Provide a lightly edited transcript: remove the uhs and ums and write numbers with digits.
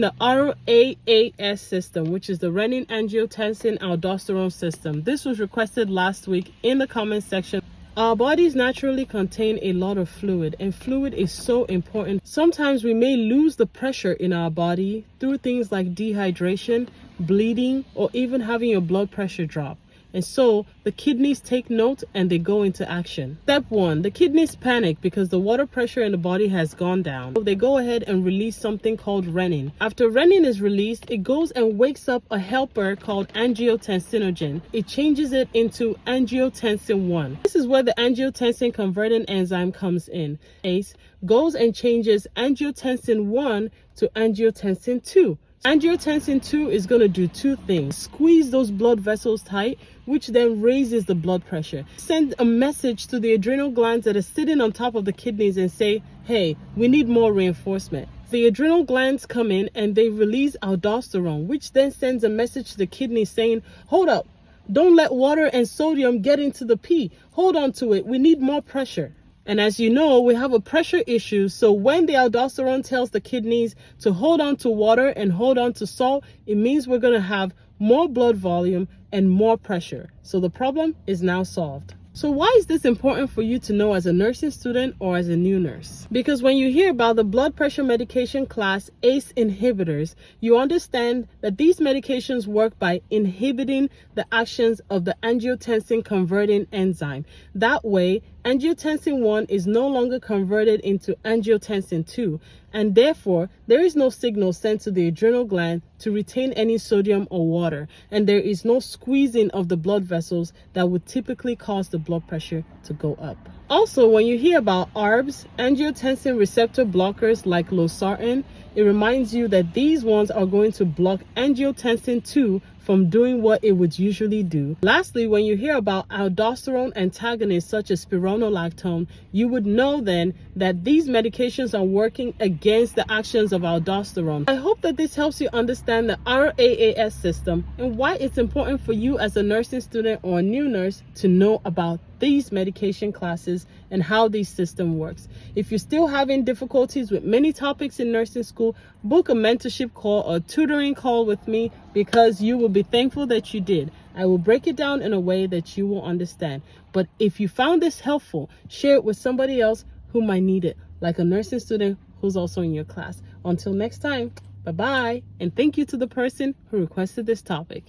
The RAAS system, which is the renin angiotensin aldosterone system. This was requested last week in the comment section. Our bodies naturally contain a lot of fluid, and fluid is so important. Sometimes we may lose the pressure in our body through things like dehydration, bleeding, or even having your blood pressure drop. And so the kidneys take note and they go into action. Step 1, the kidneys panic because the water pressure in the body has gone down. So they go ahead and release something called renin. After renin is released, it goes and wakes up a helper called angiotensinogen. It changes it into angiotensin 1. This is where the angiotensin converting enzyme comes in. ACE goes and changes angiotensin 1 to angiotensin 2. Angiotensin 2 is going to do two things. Squeeze those blood vessels tight, which then raises the blood pressure. Send a message to the adrenal glands that are sitting on top of the kidneys and say, hey, we need more reinforcement. The adrenal glands come in and they release aldosterone, which then sends a message to the kidneys saying, hold up, don't let water and sodium get into the pee. Hold on to it. We need more pressure. And as you know, we have a pressure issue. So when the aldosterone tells the kidneys to hold on to water and hold on to salt, it means we're going to have more blood volume and more pressure. So the problem is now solved. So why is this important for you to know as a nursing student or as a new nurse? Because when you hear about the blood pressure medication class ACE inhibitors, you understand that these medications work by inhibiting the actions of the angiotensin converting enzyme. That way, angiotensin 1 is no longer converted into angiotensin 2, and therefore there is no signal sent to the adrenal gland to retain any sodium or water, and there is no squeezing of the blood vessels that would typically cause the blood pressure to go up. Also, when you hear about ARBs, angiotensin receptor blockers like losartan, it reminds you that these ones are going to block angiotensin 2 from doing what it would usually do. Lastly, when you hear about aldosterone antagonists such as spironolactone, you would know then that these medications are working against the actions of aldosterone. I hope that this helps you understand the RAAS system and why it's important for you as a nursing student or a new nurse to know about these medication classes and how this system works. If you're still having difficulties with many topics in nursing school, book a mentorship call or tutoring call with me, because you will be thankful that you did. I will break it down in a way that you will understand. But if you found this helpful, share it with somebody else who might need it, like a nursing student who's also in your class. Until next time, bye-bye, and thank you to the person who requested this topic.